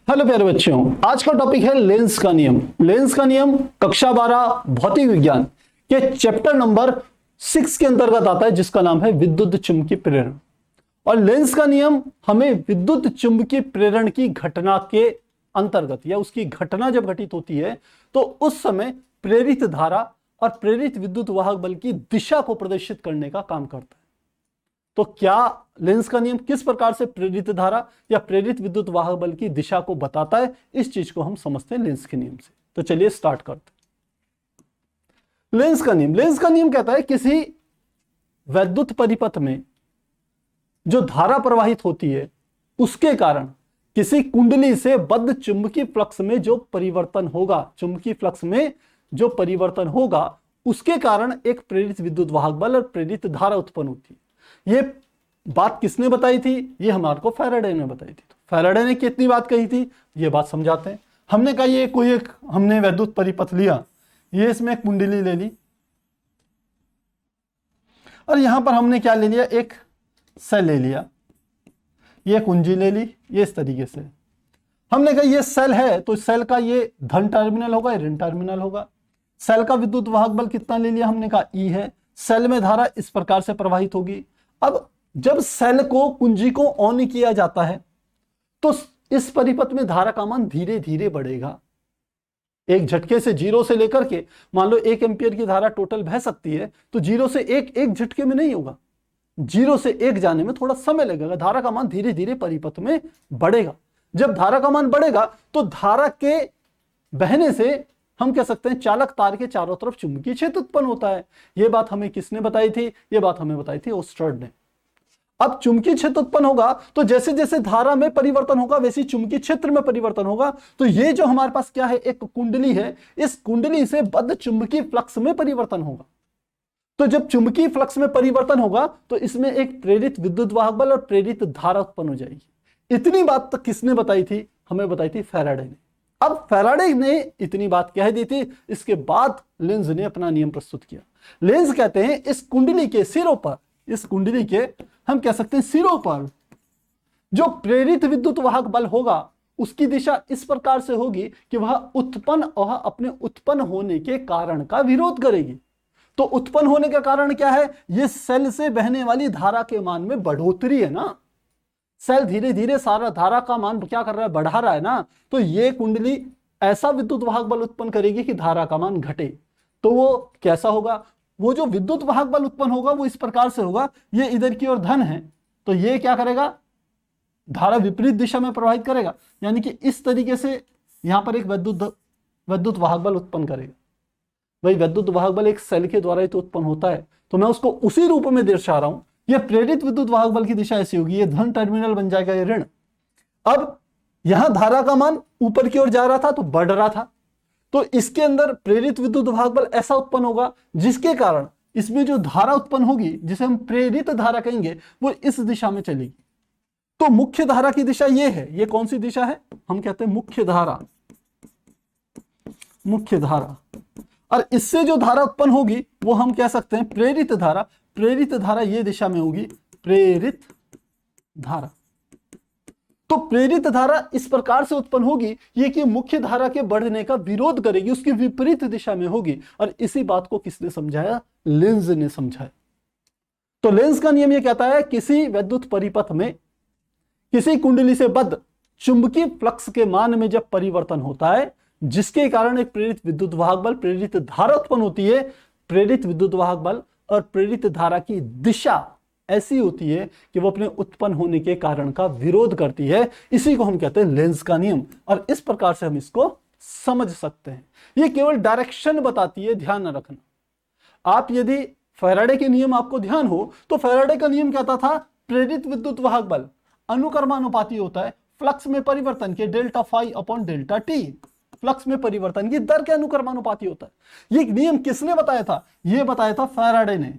Hello प्यारे बच्चों, आज का टॉपिक है लेंस का नियम। लेंस का नियम कक्षा 12 भौतिक विज्ञान के चैप्टर नंबर 6 के अंतर्गत आता है, जिसका नाम है विद्युत चुंबकीय प्रेरण। और लेंस का नियम हमें विद्युत चुंबकीय प्रेरण की घटना के अंतर्गत या उसकी घटना जब घटित होती है तो उस समय प्रेरित धारा और प्रेरित विद्युत वाहक बल की दिशा को प्रदर्शित करने का काम करता है। तो क्या लेंस का नियम किस प्रकार से प्रेरित धारा या प्रेरित विद्युत वाहक बल की दिशा को बताता है, इस चीज को हम समझते हैं लेंस के नियम से। तो चलिए स्टार्ट करते हैं। लेंस का नियम कहता है किसी वैद्युत परिपथ में जो धारा प्रवाहित होती है उसके कारण किसी कुंडली से बद्ध चुंबकीय फ्लक्स में जो परिवर्तन होगा, चुंबकीय फ्लक्स में जो परिवर्तन होगा उसके कारण एक प्रेरित विद्युत वाहक बल और प्रेरित धारा उत्पन्न होती है। ये बात किसने बताई थी? ये हमारे को फैराडे ने बताई थी। तो फैराडे ने कितनी बात कही थी ये बात समझाते हैं। हमने कहा ये कोई एक हमने वैद्युत परिपथ लिया, ये इसमें एक कुंडली ले ली और यहां पर हमने क्या ले लिया, एक सेल ले लिया, ये कुंजी ले ली, ये इस तरीके से हमने कहा ये सेल है तो सेल का ये धन टर्मिनल होगा, ये ऋण टर्मिनल होगा। सेल का विद्युत वाहक बल कितना ले लिया, हमने कहा ई है। सेल में धारा इस प्रकार से प्रवाहित होगी। अब जब सेल को कुंजी को ऑन किया जाता है तो इस परिपथ में धारा का मान धीरे धीरे बढ़ेगा। एक झटके से जीरो से लेकर के मान लो 1 एम्पियर की धारा टोटल बह सकती है, तो जीरो से एक झटके में नहीं होगा, जीरो से 1 जाने में थोड़ा समय लगेगा। धारा का मान धीरे धीरे परिपथ में बढ़ेगा। जब धारा का मान बढ़ेगा तो धारा के बहने से हम कह सकते हैं चालक तार के चारों तरफ चुंबकीय क्षेत्र उत्पन्न होता है। यह बात हमें किसने बताई थी? यह बात हमें बताई थी ओस्टर्ड ने। अब चुंबकीय क्षेत्र उत्पन्न होगा तो जैसे जैसे धारा में परिवर्तन होगा वैसे चुंबकीय क्षेत्र में परिवर्तन होगा। तो ये जो हमारे पास क्या है, एक कुंडली है, इस कुंडली से बद्ध चुंबकीय फ्लक्स में परिवर्तन होगा। तो जब चुंबकीय फ्लक्स में परिवर्तन होगा तो इसमें एक प्रेरित विद्युत वाहक बल और प्रेरित धारा उत्पन्न हो जाएगी। इतनी बात तक किसने बताई थी? हमें बताई थी फैराडे ने। अब फैराडे ने इतनी बात कह दी थी, इसके बाद लेंज ने अपना नियम प्रस्तुत किया। लेंज कहते हैं इस कुंडली के सिरों पर, इस कुंडली के हम कह सकते हैं सिरों पर जो प्रेरित विद्युत वाहक बल होगा उसकी दिशा इस प्रकार से होगी कि वह अपने उत्पन्न होने के कारण का विरोध करेगी। तो उत्पन्न होने का कारण क्या है? यह सेल से बहने वाली धारा के मान में बढ़ोतरी है ना। सेल धीरे धीरे सारा धारा का मान क्या कर रहा है, बढ़ा रहा है ना। तो ये कुंडली ऐसा विद्युत वाहक बल उत्पन्न करेगी कि धारा का मान घटे। तो वो कैसा होगा? वो जो विद्युत वाहक बल उत्पन्न होगा वो इस प्रकार से होगा, ये इधर की ओर धन है तो ये क्या करेगा, धारा विपरीत दिशा में प्रवाहित करेगा, यानी कि इस तरीके से यहां पर एक विद्युत वाहक बल उत्पन्न करेगा। भाई विद्युत वाहक बल एक सेल के द्वारा ही तो उत्पन्न होता है, तो मैं उसको उसी रूप में दर्शा रहा हूं। यह प्रेरित विद्युत वाहक बल की दिशा ऐसी होगी, ये धन टर्मिनल बन जाएगा, ये ऋण। अब यहां धारा का मान ऊपर की ओर जा रहा था तो बढ़ रहा था, तो इसके अंदर प्रेरित विद्युत वाहक बल ऐसा उत्पन्न होगा जिसके कारण इसमें जो धारा उत्पन्न होगी, जिसे हम प्रेरित धारा कहेंगे, वो इस दिशा में चलेगी। तो मुख्य धारा की दिशा ये है। ये कौन सी दिशा है? हम कहते हैं मुख्य धारा। मुख्य धारा, और इससे जो धारा उत्पन्न होगी वो हम कह सकते हैं प्रेरित धारा। प्रेरित धारा ये दिशा में होगी, प्रेरित धारा। तो प्रेरित धारा इस प्रकार से उत्पन्न होगी ये कि मुख्य धारा के बढ़ने का विरोध करेगी, उसकी विपरीत दिशा में होगी। और इसी बात को किसने समझाया? लेंज ने समझाया। तो लेंज का नियम ये कहता है किसी विद्युत परिपथ में किसी कुंडली से बद्ध चुंबकीय फ्लक्स के मान में जब परिवर्तन होता है जिसके कारण एक प्रेरित विद्युत वाहक बल, प्रेरित धारा उत्पन्न होती है, प्रेरित विद्युत वाहक बल और प्रेरित धारा की दिशा ऐसी होती है कि वो अपने उत्पन्न होने के कारण का विरोध करती है। इसी को हम कहते हैं लेंज का नियम, और इस प्रकार से हम इसको समझ सकते हैं। ये केवल डायरेक्शन बताती है, ध्यान न रखना। आप यदि फैराडे के नियम आपको ध्यान हो तो फैराडे का नियम कहता था प्रेरित विद्युत वाहक बल अनुक्रमानुपाती होता है फ्लक्स में परिवर्तन के delta phi upon delta T. Flux में परिवर्तन की दर के अनुक्रमानुपाती होता है। ये नियम किसने बताया था? ये बताया था फैराडे ने।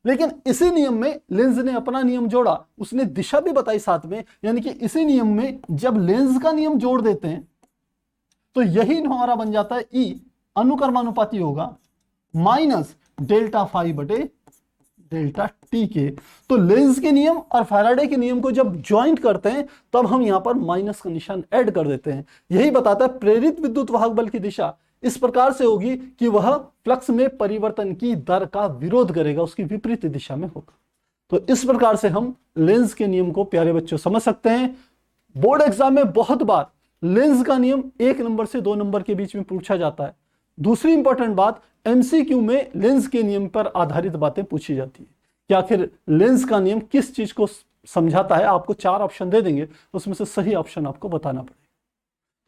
लेकिन इसी नियम में लेंज ने अपना नियम जोड़ा, उसने दिशा भी बताई साथ में। यानी कि इसी नियम में जब लेंज का नियम जोड़ देते हैं तो यही हमारा बन जाता है ई अनुक्रमानुपाती होगा माइनस डेल्टा फाई बटे डेल्टा टी के। तो लेंज के नियम और फैराडे के नियम को जब ज्वाइंट करते हैं तब हम यहां पर माइनस का निशान ऐड कर देते हैं। यही बताता है प्रेरित विद्युत वाहक बल की दिशा इस प्रकार से होगी कि वह फ्लक्स में परिवर्तन की दर का विरोध करेगा, उसकी विपरीत दिशा में होगा। तो इस प्रकार से हम लेंज के नियम को प्यारे बच्चों समझ सकते हैं। बोर्ड एग्जाम में बहुत बार लेंज का नियम 1 नंबर से 2 नंबर के बीच में पूछा जाता है। दूसरी इंपॉर्टेंट बात, एमसीक्यू में लेंज के नियम पर आधारित बातें पूछी जाती है कि आखिर लेंज का नियम किस चीज को समझाता है। आपको 4 ऑप्शन दे देंगे, उसमें से सही ऑप्शन आपको बताना पड़ेगा।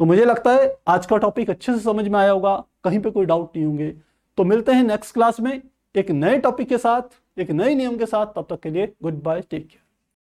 तो मुझे लगता है आज का टॉपिक अच्छे से समझ में आया होगा, कहीं पे कोई डाउट नहीं होंगे। तो मिलते हैं नेक्स्ट क्लास में एक नए टॉपिक के साथ, एक नए नियम के साथ। तब तक के लिए गुड बाय, टेक केयर।